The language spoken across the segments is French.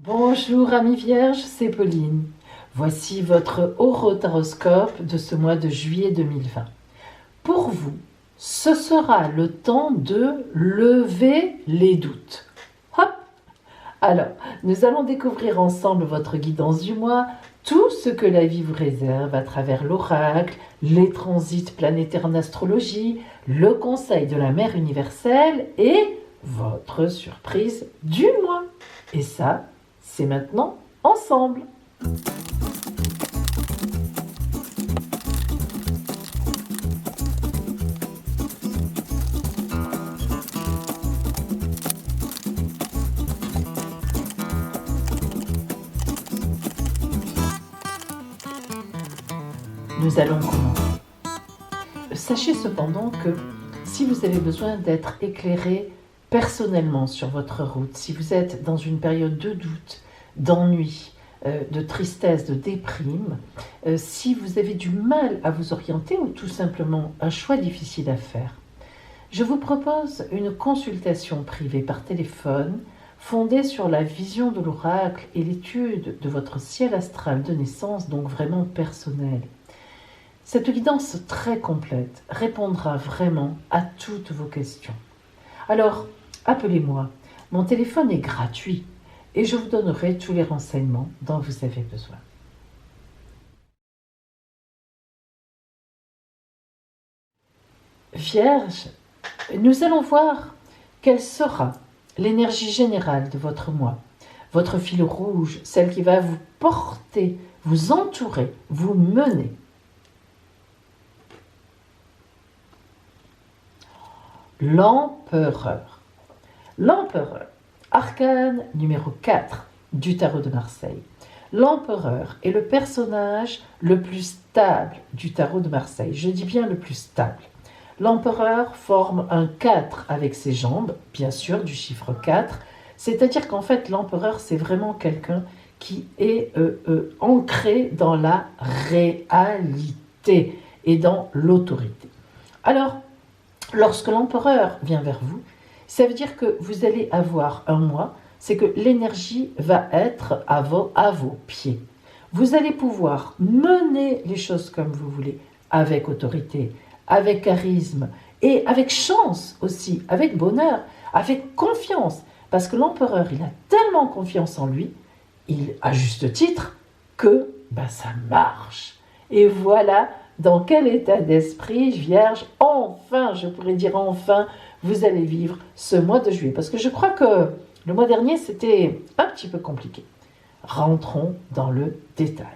Bonjour amis vierges, c'est Pauline. Voici votre horoscope de ce mois de juillet 2020. Pour vous, ce sera le temps de lever les doutes. Hop! Alors, nous allons découvrir ensemble votre guidance du mois, tout ce que la vie vous réserve à travers l'oracle, les transits planétaires en astrologie, le conseil de la mère universelle et votre surprise du mois. Et ça, c'est maintenant ensemble. Nous allons commencer. Sachez cependant que si vous avez besoin d'être éclairé personnellement sur votre route, si vous êtes dans une période de doute, d'ennui, de tristesse, de déprime, si vous avez du mal à vous orienter ou tout simplement un choix difficile à faire, je vous propose une consultation privée par téléphone fondée sur la vision de l'oracle et l'étude de votre ciel astral de naissance, donc vraiment personnel. Cette guidance très complète répondra vraiment à toutes vos questions. Alors, appelez-moi. Mon téléphone est gratuit et je vous donnerai tous les renseignements dont vous avez besoin. Vierge, nous allons voir quelle sera l'énergie générale de votre mois, votre fil rouge, celle qui va vous porter, vous entourer, vous mener. L'empereur. L'empereur, arcane numéro 4 du tarot de Marseille. L'empereur est le personnage le plus stable du tarot de Marseille. Je dis bien le plus stable. L'empereur forme un 4 avec ses jambes, bien sûr du chiffre 4. C'est-à-dire qu'en fait, l'empereur, c'est vraiment quelqu'un qui est ancré dans la réalité et dans l'autorité. Alors, lorsque l'empereur vient vers vous, ça veut dire que vous allez avoir un mois, c'est que l'énergie va être à vos pieds. Vous allez pouvoir mener les choses comme vous voulez, avec autorité, avec charisme et avec chance aussi, avec bonheur, avec confiance. Parce que l'empereur, il a tellement confiance en lui, à juste titre, que ça marche. Et voilà dans quel état d'esprit, Vierge, enfin, je pourrais dire enfin, vous allez vivre ce mois de juillet. Parce que je crois que le mois dernier, c'était un petit peu compliqué. Rentrons dans le détail.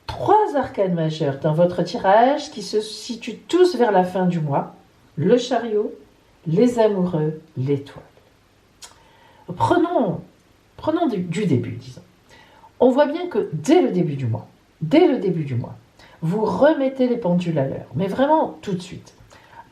Trois arcanes majeures dans votre tirage qui se situent tous vers la fin du mois. Le chariot, les amoureux, l'étoile. Prenons du début, disons. On voit bien que dès le début du mois, vous remettez les pendules à l'heure, mais vraiment tout de suite.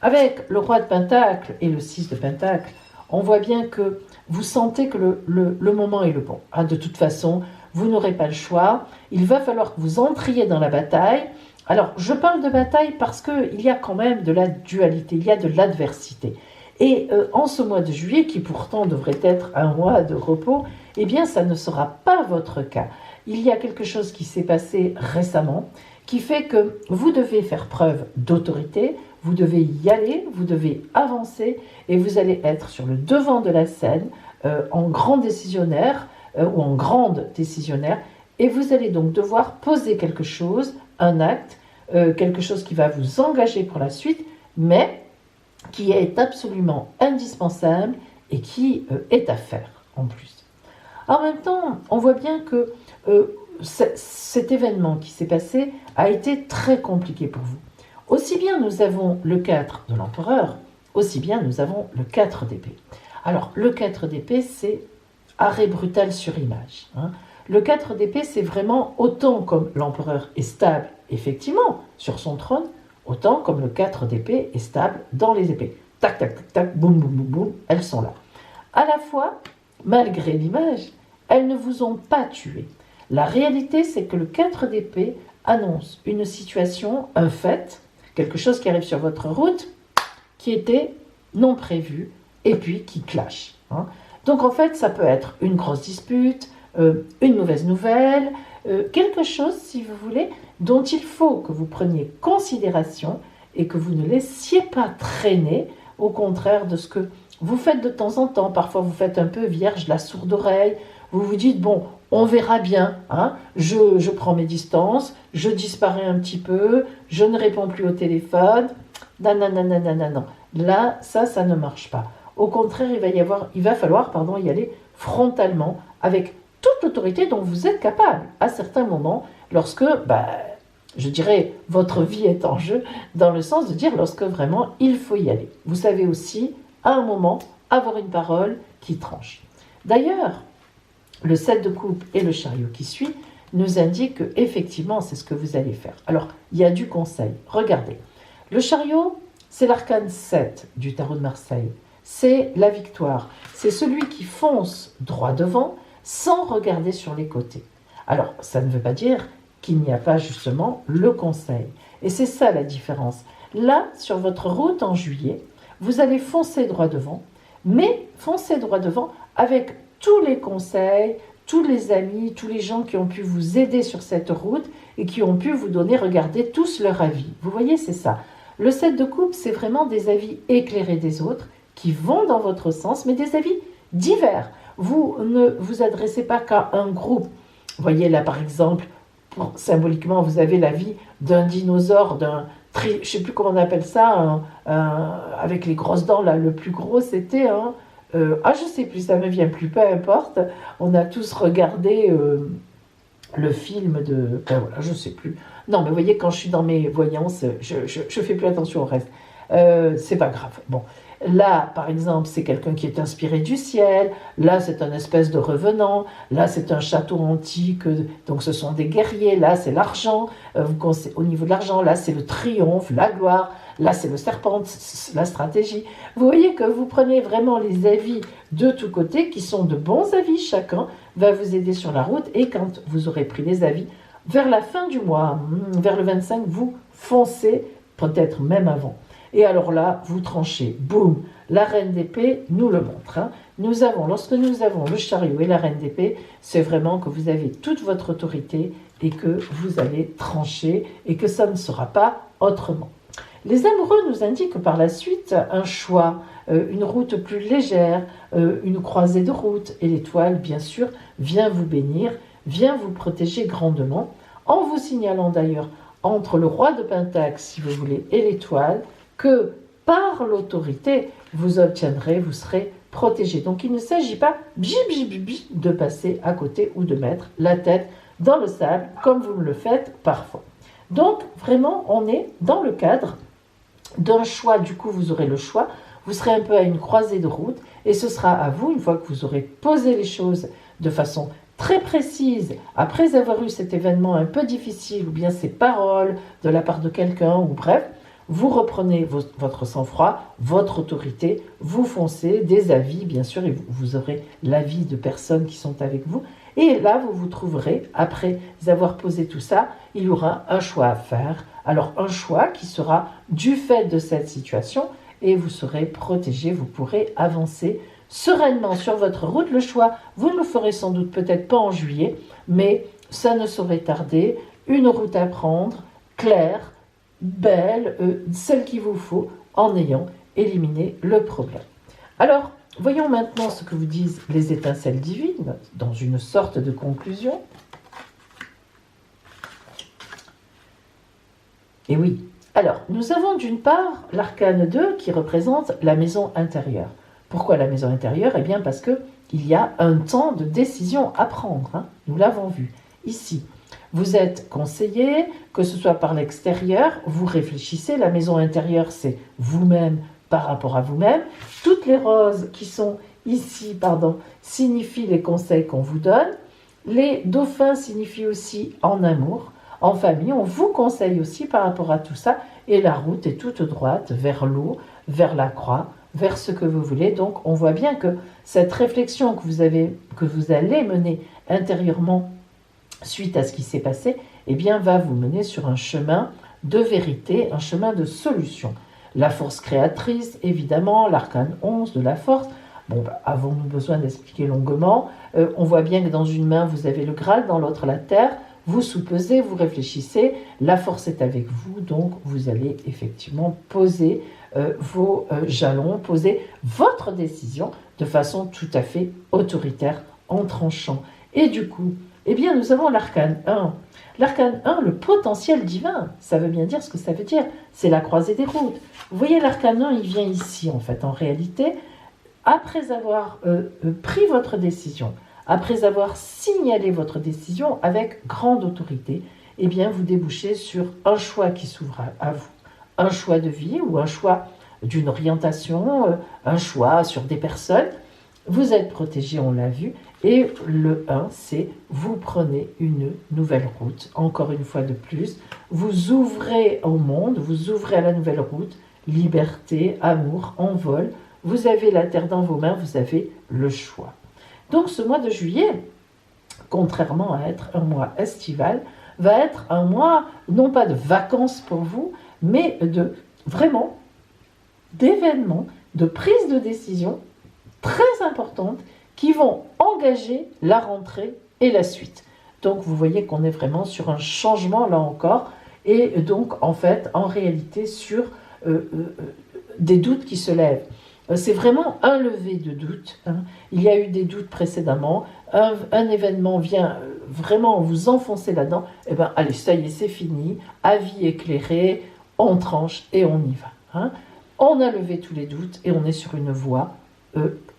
Avec le roi de Pentacle et le 6 de Pentacle, on voit bien que vous sentez que le moment est le bon. De toute façon, vous n'aurez pas le choix. Il va falloir que vous entriez dans la bataille. Alors, je parle de bataille parce qu'il y a quand même de la dualité, il y a de l'adversité. Et en ce mois de juillet, qui pourtant devrait être un mois de repos, eh bien, ça ne sera pas votre cas. Il y a quelque chose qui s'est passé récemment, qui fait que vous devez faire preuve d'autorité, vous devez y aller, vous devez avancer, et vous allez être sur le devant de la scène, en grand décisionnaire, ou en grande décisionnaire, et vous allez donc devoir poser quelque chose, un acte, quelque chose qui va vous engager pour la suite, mais qui est absolument indispensable et qui est à faire en plus. En même temps, on voit bien que cet événement qui s'est passé a été très compliqué pour vous. Aussi bien nous avons le 4 de l'empereur, aussi bien nous avons le 4 d'épée. Alors, le 4 d'épée, c'est arrêt brutal sur image. Le 4 d'épée, c'est vraiment autant comme l'empereur est stable, effectivement, sur son trône, autant comme le 4 d'épée est stable dans les épées. Tac, tac, tac, tac, boum, boum, boum, boum, elles sont là. À la fois, malgré l'image, elles ne vous ont pas tué. La réalité, c'est que le 4 d'épée annonce une situation, un fait, quelque chose qui arrive sur votre route, qui était non prévu, et puis qui clash. Hein. Donc en fait, ça peut être une grosse dispute, une mauvaise nouvelle, quelque chose, si vous voulez, dont il faut que vous preniez considération et que vous ne laissiez pas traîner, au contraire de ce que vous faites de temps en temps. Parfois, vous faites un peu vierge, la sourde oreille. Vous vous dites, bon, on verra bien. Hein, je prends mes distances, je disparais un petit peu, je ne réponds plus au téléphone. Non, non, non, non, non, non, non. Là, ça ne marche pas. Au contraire, il va falloir y aller frontalement, avec toute l'autorité dont vous êtes capable, à certains moments, lorsque, je dirais, votre vie est en jeu, dans le sens de dire lorsque vraiment il faut y aller. Vous savez aussi, à un moment, avoir une parole qui tranche. D'ailleurs, le 7 de coupe et le chariot qui suit nous indiquent que effectivement, c'est ce que vous allez faire. Alors, il y a du conseil. Regardez, le chariot, c'est l'arcane 7 du tarot de Marseille. C'est la victoire. C'est celui qui fonce droit devant sans regarder sur les côtés. Alors, ça ne veut pas dire qu'il n'y a pas justement le conseil. Et c'est ça la différence. Là, sur votre route en juillet, vous allez foncer droit devant, mais foncer droit devant avec tous les conseils, tous les amis, tous les gens qui ont pu vous aider sur cette route et qui ont pu vous donner, regardez, tous leur avis. Vous voyez, c'est ça. Le 7 de coupe, c'est vraiment des avis éclairés des autres qui vont dans votre sens, mais des avis divers. Vous ne vous adressez pas qu'à un groupe. Vous voyez là, par exemple, symboliquement, vous avez l'avis d'un dinosaure, je ne sais plus comment on appelle ça, avec les grosses dents, là, le plus gros, c'était je ne sais plus, ça ne me vient plus, peu importe. On a tous regardé le film de... voilà, je ne sais plus. Non, mais vous voyez, quand je suis dans mes voyances, je ne fais plus attention au reste. C'est pas grave. Bon. Là, par exemple, c'est quelqu'un qui est inspiré du ciel. Là, c'est un espèce de revenant. Là, c'est un château antique. Donc, ce sont des guerriers. Là, c'est l'argent. Au niveau de l'argent, là, c'est le triomphe, la gloire. Là, c'est le serpent, la stratégie. Vous voyez que vous prenez vraiment les avis de tous côtés, qui sont de bons avis. Chacun va vous aider sur la route. Et quand vous aurez pris les avis, vers la fin du mois, vers le 25, vous foncez, peut-être même avant. Et alors là, vous tranchez, boum, la reine d'épée nous le montre. Hein. Lorsque nous avons le chariot et la reine d'épée, c'est vraiment que vous avez toute votre autorité et que vous allez trancher et que ça ne sera pas autrement. Les amoureux nous indiquent par la suite un choix, une route plus légère, une croisée de route. Et l'étoile, bien sûr, vient vous bénir, vient vous protéger grandement, en vous signalant d'ailleurs entre le roi de Pentacle, si vous voulez, et l'étoile, que par l'autorité, vous serez protégé. Donc il ne s'agit pas de passer à côté ou de mettre la tête dans le sable, comme vous me le faites parfois. Donc vraiment, on est dans le cadre d'un choix. Du coup, vous aurez le choix. Vous serez un peu à une croisée de route et ce sera à vous, une fois que vous aurez posé les choses de façon très précise, après avoir eu cet événement un peu difficile ou bien ces paroles de la part de quelqu'un, ou bref, vous reprenez votre sang-froid, votre autorité, vous foncez, des avis bien sûr, et vous aurez l'avis de personnes qui sont avec vous. Et là, vous vous trouverez, après avoir posé tout ça, il y aura un choix à faire. Alors un choix qui sera du fait de cette situation et vous serez protégé, vous pourrez avancer sereinement sur votre route. Le choix, vous ne le ferez sans doute peut-être pas en juillet, mais ça ne saurait tarder. Une route à prendre, claire, belle, celle qu'il vous faut, en ayant éliminé le problème. Alors, voyons maintenant ce que vous disent les étincelles divines, dans une sorte de conclusion. Et oui, alors, nous avons d'une part l'arcane 2 qui représente la maison intérieure. Pourquoi la maison intérieure? Eh bien parce qu'il y a un temps de décision à prendre, hein. Nous l'avons vu ici. Vous êtes conseillé, que ce soit par l'extérieur, vous réfléchissez. La maison intérieure, c'est vous-même par rapport à vous-même. Toutes les roses qui sont ici, signifient les conseils qu'on vous donne. Les dauphins signifient aussi en amour, en famille. On vous conseille aussi par rapport à tout ça. Et la route est toute droite vers l'eau, vers la croix, vers ce que vous voulez. Donc on voit bien que cette réflexion que vous allez mener intérieurement suite à ce qui s'est passé, eh bien, va vous mener sur un chemin de vérité, un chemin de solution. La force créatrice, évidemment, l'arcane 11 de la force. Bon, avons-nous besoin d'expliquer longuement? On voit bien que dans une main, vous avez le Graal, dans l'autre, la terre. Vous soupesez, vous réfléchissez, la force est avec vous, donc vous allez effectivement poser vos jalons, poser votre décision de façon tout à fait autoritaire, en tranchant. Et du coup, eh bien, nous avons l'arcane 1. L'arcane 1, le potentiel divin, ça veut bien dire ce que ça veut dire. C'est la croisée des routes. Vous voyez, l'arcane 1, il vient ici, en fait, en réalité, après avoir pris votre décision, après avoir signalé votre décision avec grande autorité, eh bien, vous débouchez sur un choix qui s'ouvre à vous. Un choix de vie ou un choix d'une orientation, un choix sur des personnes. Vous êtes protégé, on l'a vu. Et le 1, c'est vous prenez une nouvelle route, encore une fois de plus. Vous ouvrez au monde, vous ouvrez à la nouvelle route, liberté, amour, envol. Vous avez la terre dans vos mains, vous avez le choix. Donc ce mois de juillet, contrairement à être un mois estival, va être un mois, non pas de vacances pour vous, mais de vraiment d'événements, de prise de décision très importantes qui vont engager la rentrée et la suite. Donc vous voyez qu'on est vraiment sur un changement là encore, et donc en fait, en réalité, sur des doutes qui se lèvent. C'est vraiment un lever de doute. Il y a eu des doutes précédemment. Un événement vient vraiment vous enfoncer là-dedans. Eh bien, allez, ça y est, c'est fini. Avis éclairé, on tranche et on y va. On a levé tous les doutes et on est sur une voie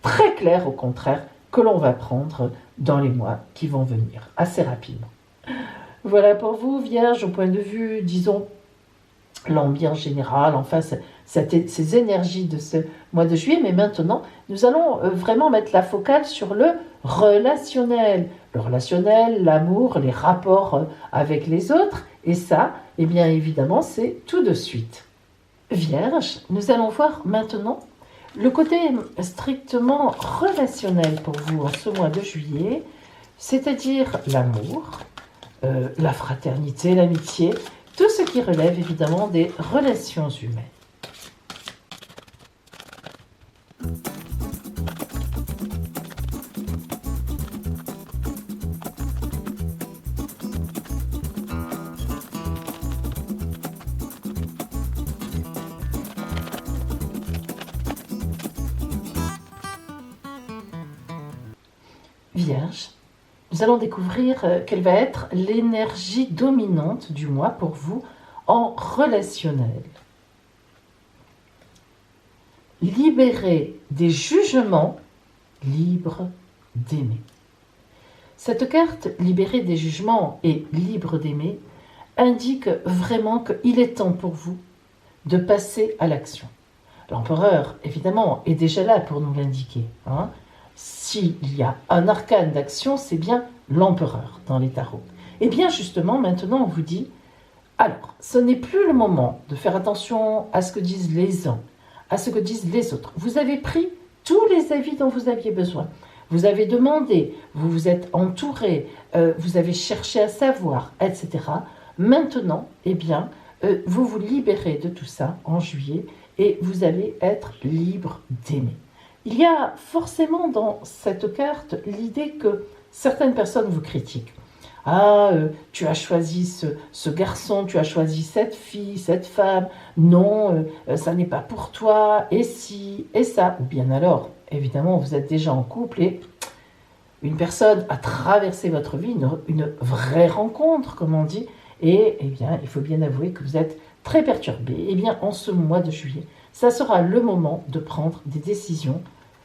très claire, au contraire, que l'on va prendre dans les mois qui vont venir, assez rapidement. Voilà pour vous, Vierge, au point de vue, disons, l'ambiance générale, enfin, ces énergies de ce mois de juillet. Mais maintenant, nous allons vraiment mettre la focale sur le relationnel. Le relationnel, l'amour, les rapports avec les autres. Et ça, eh bien évidemment, c'est tout de suite. Vierge, nous allons voir maintenant le côté strictement relationnel pour vous en ce mois de juillet, c'est-à-dire l'amour, la fraternité, l'amitié, tout ce qui relève évidemment des relations humaines. Vierge, nous allons découvrir quelle va être l'énergie dominante du mois pour vous en relationnel. Libéré des jugements, libre d'aimer. Cette carte, libérée des jugements et libre d'aimer, indique vraiment qu'il est temps pour vous de passer à l'action. L'empereur, évidemment, est déjà là pour nous l'indiquer. S'il y a un arcane d'action, c'est bien l'empereur dans les tarots. Et bien justement, maintenant on vous dit, alors, ce n'est plus le moment de faire attention à ce que disent les uns, à ce que disent les autres. Vous avez pris tous les avis dont vous aviez besoin. Vous avez demandé, vous vous êtes entouré, vous avez cherché à savoir, etc. Maintenant, eh bien, vous vous libérez de tout ça en juillet et vous allez être libre d'aimer. Il y a forcément dans cette carte l'idée que certaines personnes vous critiquent. Tu as choisi ce garçon, tu as choisi cette fille, cette femme, non, ça n'est pas pour toi, et si, et ça. Ou bien alors, évidemment, vous êtes déjà en couple et une personne a traversé votre vie, une vraie rencontre, comme on dit, et eh bien, il faut bien avouer que vous êtes très perturbé. Eh bien, en ce mois de juillet, ça sera le moment de prendre des décisions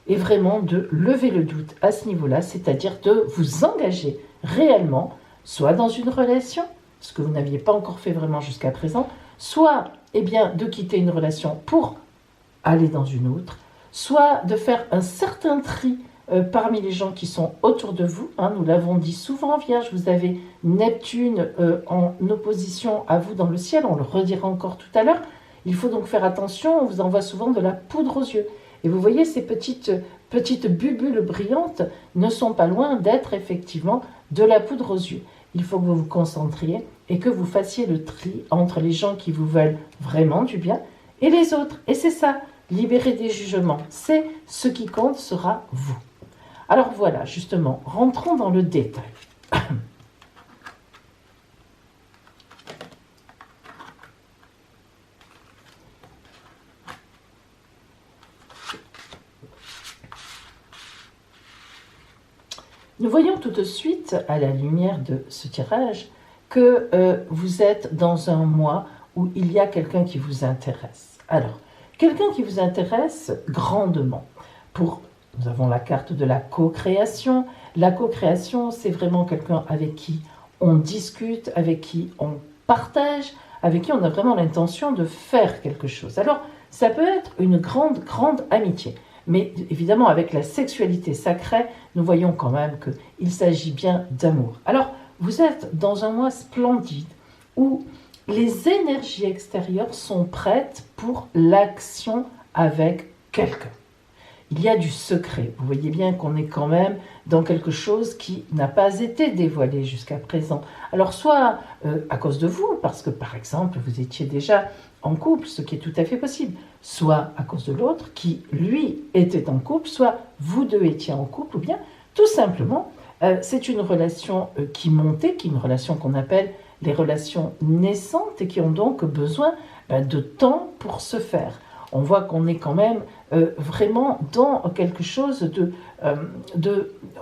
et vraiment de lever le doute à ce niveau-là, c'est-à-dire de vous engager réellement, soit dans une relation, ce que vous n'aviez pas encore fait vraiment jusqu'à présent, soit eh bien, de quitter une relation pour aller dans une autre, soit de faire un certain tri parmi les gens qui sont autour de vous. Hein, nous l'avons dit souvent, Vierge, vous avez Neptune en opposition à vous dans le ciel, on le redira encore tout à l'heure. Il faut donc faire attention, on vous envoie souvent de la poudre aux yeux. Et vous voyez, ces petites bulles brillantes ne sont pas loin d'être effectivement de la poudre aux yeux. Il faut que vous vous concentriez et que vous fassiez le tri entre les gens qui vous veulent vraiment du bien et les autres. Et c'est ça, libérer des jugements. C'est ce qui compte sera vous. Alors voilà, justement, rentrons dans le détail. Nous voyons tout de suite, à la lumière de ce tirage, que vous êtes dans un mois où il y a quelqu'un qui vous intéresse. Alors, quelqu'un qui vous intéresse grandement. Nous avons la carte de la co-création. La co-création, c'est vraiment quelqu'un avec qui on discute, avec qui on partage, avec qui on a vraiment l'intention de faire quelque chose. Alors, ça peut être une grande, grande amitié. Mais évidemment, avec la sexualité sacrée, nous voyons quand même qu'il s'agit bien d'amour. Alors, vous êtes dans un mois splendide où les énergies extérieures sont prêtes pour l'action avec quelqu'un. Il y a du secret. Vous voyez bien qu'on est quand même dans quelque chose qui n'a pas été dévoilé jusqu'à présent. Alors, soit à cause de vous, parce que par exemple, vous étiez déjà en couple, ce qui est tout à fait possible, soit à cause de l'autre qui, lui, était en couple, soit vous deux étiez en couple, ou bien tout simplement, c'est une relation qui montait, qui est une relation qu'on appelle les relations naissantes et qui ont donc besoin de temps pour se faire. On voit qu'on est quand même vraiment dans quelque chose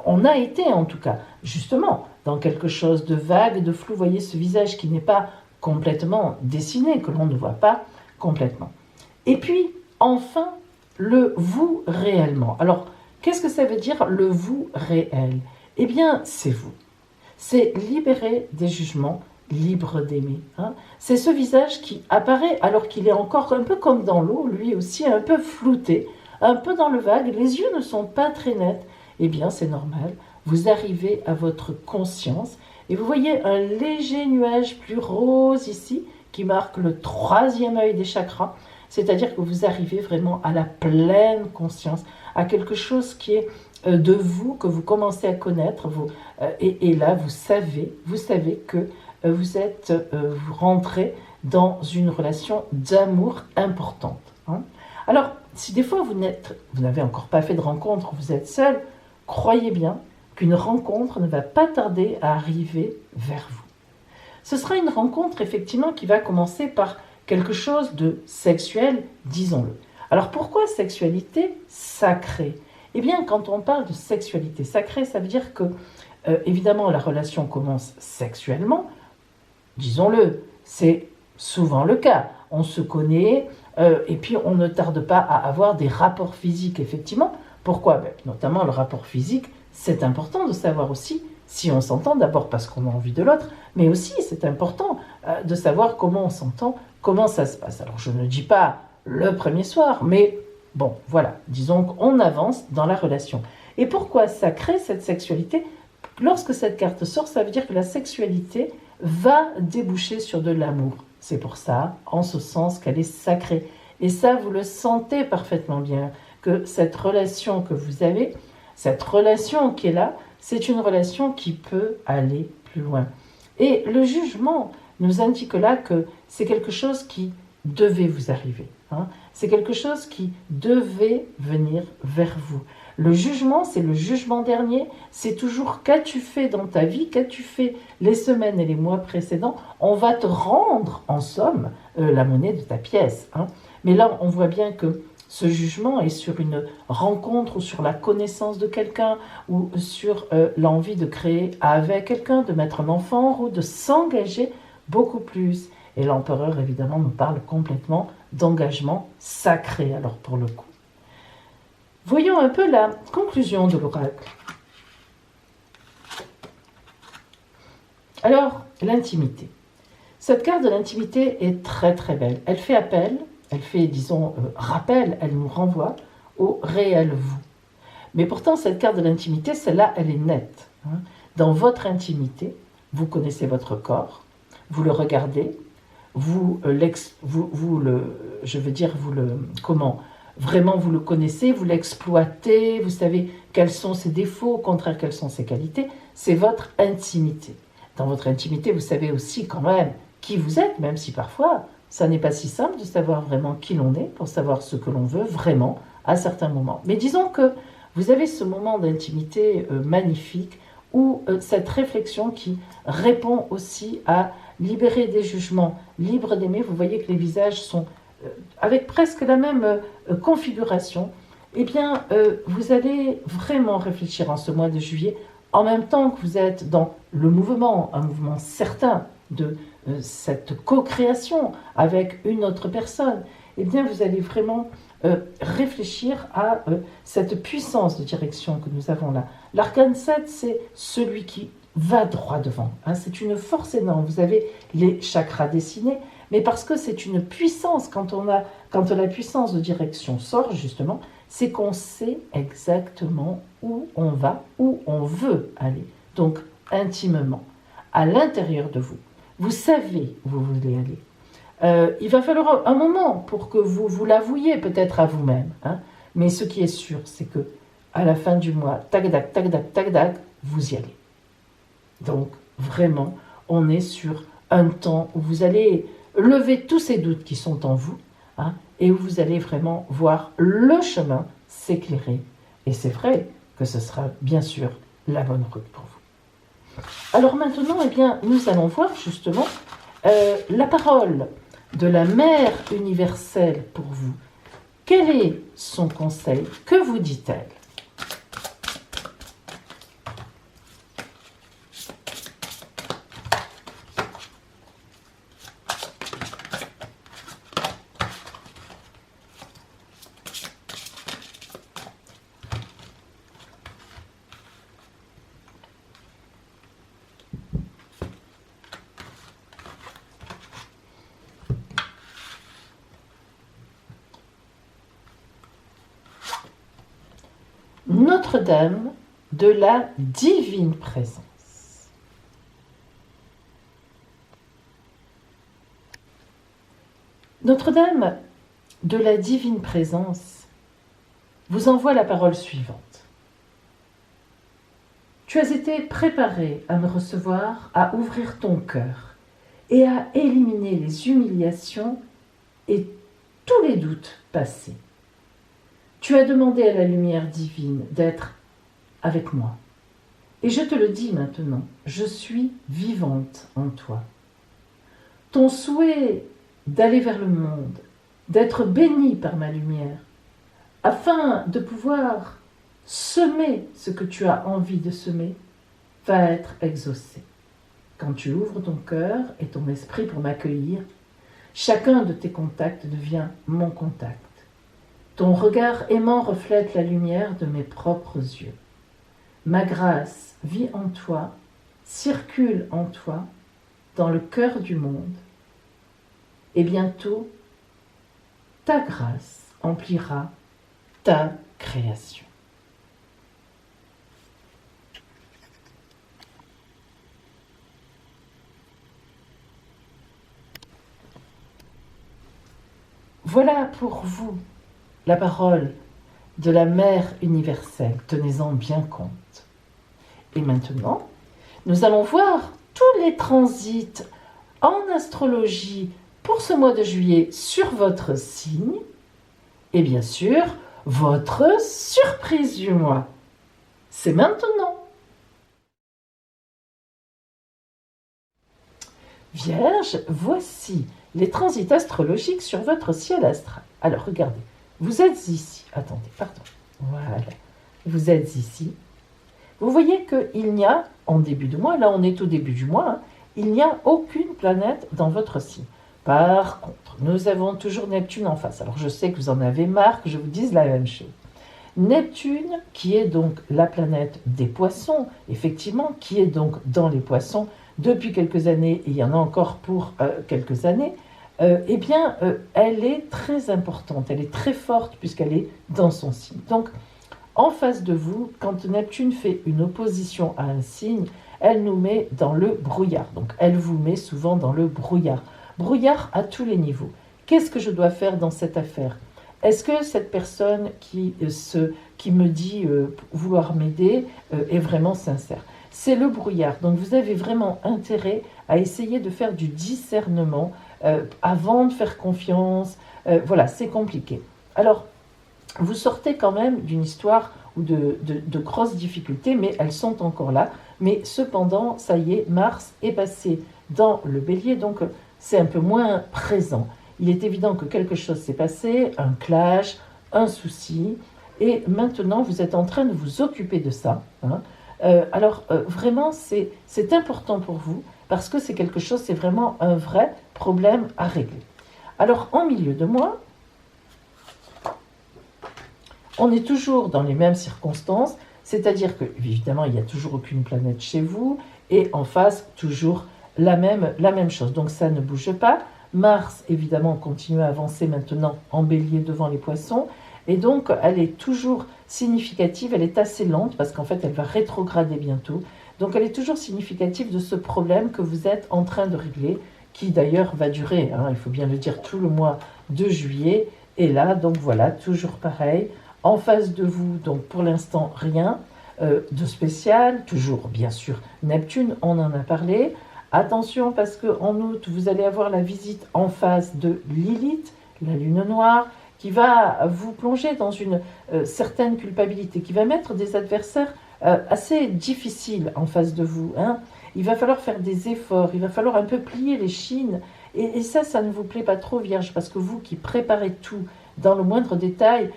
on a été en tout cas, justement, dans quelque chose de vague, de flou. Vous voyez ce visage qui n'est pas complètement dessiné, que l'on ne voit pas complètement. Et puis, enfin, le vous réellement. Alors, qu'est-ce que ça veut dire le vous réel? Eh bien, c'est vous. C'est libérer des jugements, libre d'aimer. Hein. C'est ce visage qui apparaît alors qu'il est encore un peu comme dans l'eau, lui aussi un peu flouté, un peu dans le vague, les yeux ne sont pas très nets. Eh bien, c'est normal, vous arrivez à votre conscience et vous voyez un léger nuage plus rose ici qui marque le 3e œil des chakras, c'est-à-dire que vous arrivez vraiment à la pleine conscience, à quelque chose qui est de vous, que vous commencez à connaître, et là vous savez que vous rentrez dans une relation d'amour importante. Hein. Alors, si des fois vous n'avez encore pas fait de rencontre, vous êtes seul, croyez bien qu'une rencontre ne va pas tarder à arriver vers vous. Ce sera une rencontre effectivement qui va commencer par quelque chose de sexuel, disons-le. Alors pourquoi sexualité sacrée? Eh bien, quand on parle de sexualité sacrée, ça veut dire que, évidemment, la relation commence sexuellement, disons-le, c'est souvent le cas. On se connaît et puis on ne tarde pas à avoir des rapports physiques, effectivement. Pourquoi? Notamment le rapport physique, c'est important de savoir aussi si on s'entend, d'abord parce qu'on a envie de l'autre, mais aussi c'est important de savoir comment on s'entend, comment ça se passe. Alors je ne dis pas le premier soir, mais bon, voilà, disons qu'on avance dans la relation. Et pourquoi ça crée cette sexualité? Lorsque cette carte sort, ça veut dire que la sexualité va déboucher sur de l'amour. C'est pour ça, en ce sens, qu'elle est sacrée. Et ça, vous le sentez parfaitement bien, que cette relation que vous avez, cette relation qui est là, c'est une relation qui peut aller plus loin. Et le jugement nous indique là que c'est quelque chose qui devait vous arriver. Hein. C'est quelque chose qui devait venir vers vous. Le jugement, c'est le jugement dernier. C'est toujours qu'as-tu fait dans ta vie, qu'as-tu fait les semaines et les mois précédents. On va te rendre, en somme, la monnaie de ta pièce. Hein. Mais là, on voit bien que ce jugement est sur une rencontre ou sur la connaissance de quelqu'un ou sur l'envie de créer avec quelqu'un, de mettre un enfant en route, de s'engager beaucoup plus. Et l'empereur, évidemment, nous parle complètement d'engagement sacré, alors pour le coup. Voyons un peu la conclusion de l'oracle. Alors, l'intimité. Cette carte de l'intimité est très très belle. Elle fait appel, elle fait, disons, rappel, elle nous renvoie au réel vous. Mais pourtant, cette carte de l'intimité, celle-là, elle est nette. Hein. Dans votre intimité, vous connaissez votre corps, vous le regardez, vraiment vous le connaissez, vous l'exploitez, vous savez quels sont ses défauts, au contraire quelles sont ses qualités. C'est votre intimité. Dans votre intimité, vous savez aussi quand même qui vous êtes, même si parfois, ça n'est pas si simple de savoir vraiment qui l'on est, pour savoir ce que l'on veut vraiment à certains moments. Mais disons que vous avez ce moment d'intimité magnifique, ou cette réflexion qui répond aussi à libérer des jugements, libre d'aimer. Vous voyez que les visages sont avec presque la même configuration. Eh bien, vous allez vraiment réfléchir en ce mois de juillet, en même temps que vous êtes dans le mouvement, un mouvement certain de cette co-création avec une autre personne. Eh bien, vous allez vraiment réfléchir à cette puissance de direction que nous avons là. L'arcane 7, c'est celui qui va droit devant. Hein, c'est une force énorme. Vous avez les chakras dessinés, mais parce que c'est une puissance, quand la puissance de direction sort, justement, c'est qu'on sait exactement où on va, où on veut aller. Donc, intimement, à l'intérieur de vous, vous savez où vous voulez aller. Il va falloir un moment pour que vous l'avouiez peut-être à vous-même. Hein. Mais ce qui est sûr, c'est que à la fin du mois, tac-dac, tac-dac, tac-dac, vous y allez. Donc, vraiment, on est sur un temps où vous allez lever tous ces doutes qui sont en vous, hein, et où vous allez vraiment voir le chemin s'éclairer. Et c'est vrai que ce sera bien sûr la bonne route pour vous. Alors maintenant, eh bien, nous allons voir justement la parole de la Mère universelle pour vous. Quel est son conseil? Que vous dit-elle? Notre-Dame de la divine présence. Notre-Dame de la divine présence vous envoie la parole suivante. Tu as été préparé à me recevoir, à ouvrir ton cœur et à éliminer les humiliations et tous les doutes passés. Tu as demandé à la lumière divine d'être avec moi. Et je te le dis maintenant, je suis vivante en toi. Ton souhait d'aller vers le monde, d'être béni par ma lumière, afin de pouvoir semer ce que tu as envie de semer, va être exaucé. Quand tu ouvres ton cœur et ton esprit pour m'accueillir, chacun de tes contacts devient mon contact. Ton regard aimant reflète la lumière de mes propres yeux. Ma grâce vit en toi, circule en toi, dans le cœur du monde. Et bientôt, ta grâce emplira ta création. Voilà pour vous la parole de la Mère universelle. Tenez-en bien compte. Et maintenant, nous allons voir tous les transits en astrologie pour ce mois de juillet sur votre signe et bien sûr, votre surprise du mois. C'est maintenant. Vierge, voici les transits astrologiques sur votre ciel astral. Alors, regardez, vous êtes ici. Attendez, pardon. Voilà. Vous êtes ici. Vous voyez qu'il n'y a, en début de mois, là on est au début du mois, hein, il n'y a aucune planète dans votre signe. Par contre, nous avons toujours Neptune en face. Alors je sais que vous en avez marre que je vous dise la même chose. Neptune, qui est donc la planète des poissons, effectivement, qui est donc dans les poissons depuis quelques années, et il y en a encore pour quelques années, eh bien, elle est très importante, elle est très forte puisqu'elle est dans son signe. Donc, En face de vous, quand Neptune fait une opposition à un signe, elle nous met dans le brouillard. Donc elle vous met souvent dans le brouillard. Brouillard à tous les niveaux. Qu'est-ce que je dois faire dans cette affaire? Est-ce que cette personne qui me dit vouloir m'aider est vraiment sincère? C'est le brouillard. Donc vous avez vraiment intérêt à essayer de faire du discernement avant de faire confiance. Voilà, c'est compliqué. Alors, vous sortez quand même d'une histoire ou de grosses difficultés, mais elles sont encore là. Mais cependant, ça y est, Mars est passé dans le Bélier, donc c'est un peu moins présent. Il est évident que quelque chose s'est passé, un clash, un souci, et maintenant vous êtes en train de vous occuper de ça. Hein. Vraiment, c'est important pour vous, parce que c'est quelque chose, c'est vraiment un vrai problème à régler. Alors, en milieu de mois, on est toujours dans les mêmes circonstances, c'est-à-dire que, évidemment, il n'y a toujours aucune planète chez vous, et en face, toujours la même chose. Donc ça ne bouge pas. Mars, évidemment, continue à avancer maintenant en bélier devant les poissons, et donc elle est toujours significative, elle est assez lente, parce qu'en fait, elle va rétrograder bientôt. Donc elle est toujours significative de ce problème que vous êtes en train de régler, qui d'ailleurs va durer, hein, il faut bien le dire, tout le mois de juillet. Et là, donc voilà, toujours pareil. En face de vous, donc pour l'instant, rien de spécial. Toujours, bien sûr, Neptune, on en a parlé. Attention, parce qu'en août, vous allez avoir la visite en face de Lilith, la lune noire, qui va vous plonger dans une certaine culpabilité, qui va mettre des adversaires assez difficiles en face de vous. Hein. Il va falloir faire des efforts, il va falloir un peu plier les chines. Et ça ne vous plaît pas trop, Vierge, parce que vous qui préparez tout, dans le moindre détail,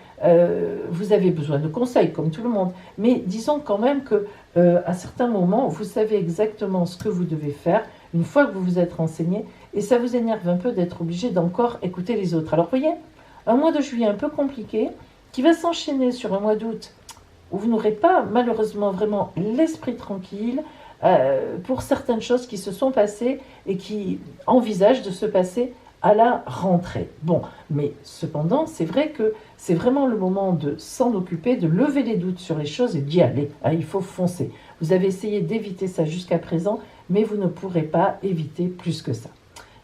vous avez besoin de conseils, comme tout le monde. Mais disons quand même que à certains moments, vous savez exactement ce que vous devez faire, une fois que vous vous êtes renseigné, et ça vous énerve un peu d'être obligé d'encore écouter les autres. Alors, vous voyez, un mois de juillet un peu compliqué, qui va s'enchaîner sur un mois d'août, où vous n'aurez pas, malheureusement, vraiment l'esprit tranquille, pour certaines choses qui se sont passées et qui envisagent de se passer à la rentrée. Bon, mais cependant, c'est vrai que c'est vraiment le moment de s'en occuper, de lever les doutes sur les choses et d'y aller. Hein, il faut foncer. Vous avez essayé d'éviter ça jusqu'à présent, mais vous ne pourrez pas éviter plus que ça.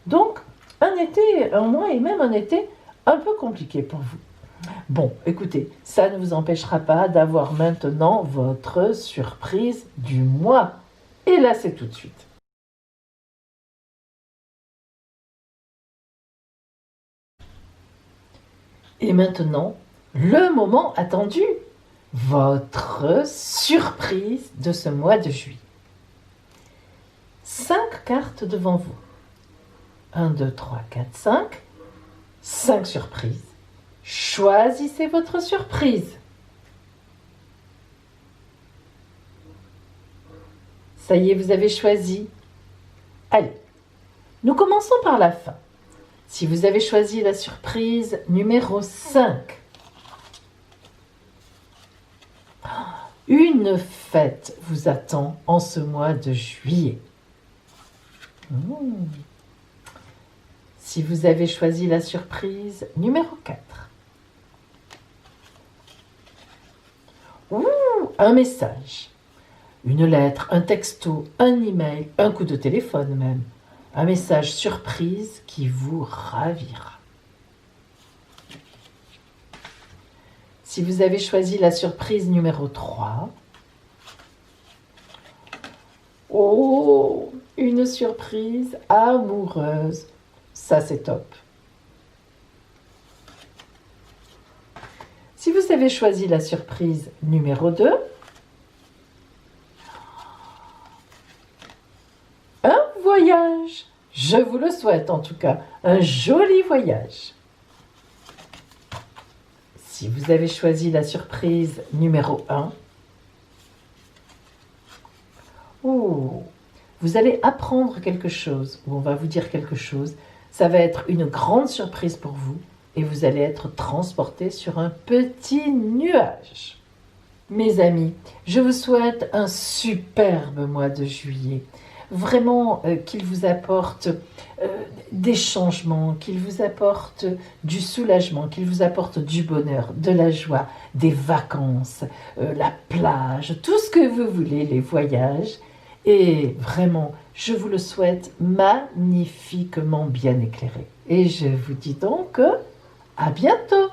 Donc, un été, un mois et même un été un peu compliqué pour vous. Bon, écoutez, ça ne vous empêchera pas d'avoir maintenant votre surprise du mois. Et là, c'est tout de suite. Et maintenant, le moment attendu, votre surprise de ce mois de juillet. 5 cartes devant vous. 1, 2, 3, 4, 5. 5 surprises. Choisissez votre surprise. Ça y est, vous avez choisi. Allez, nous commençons par la fin. Si vous avez choisi la surprise numéro 5, une fête vous attend en ce mois de juillet. Si vous avez choisi la surprise numéro 4, un message, une lettre, un texto, un email, un coup de téléphone même. Un message surprise qui vous ravira. Si vous avez choisi la surprise numéro 3, une surprise amoureuse. Ça, c'est top. Si vous avez choisi la surprise numéro 2, un voyage. Je vous le souhaite en tout cas, un joli voyage. Si vous avez choisi la surprise numéro 1, vous allez apprendre quelque chose, ou on va vous dire quelque chose. Ça va être une grande surprise pour vous et vous allez être transporté sur un petit nuage. Mes amis, je vous souhaite un superbe mois de juillet. vraiment qu'il vous apporte des changements, qu'il vous apporte du soulagement, qu'il vous apporte du bonheur, de la joie, des vacances, la plage, tout ce que vous voulez, les voyages. Et vraiment, je vous le souhaite magnifiquement bien éclairé. Et je vous dis donc à bientôt!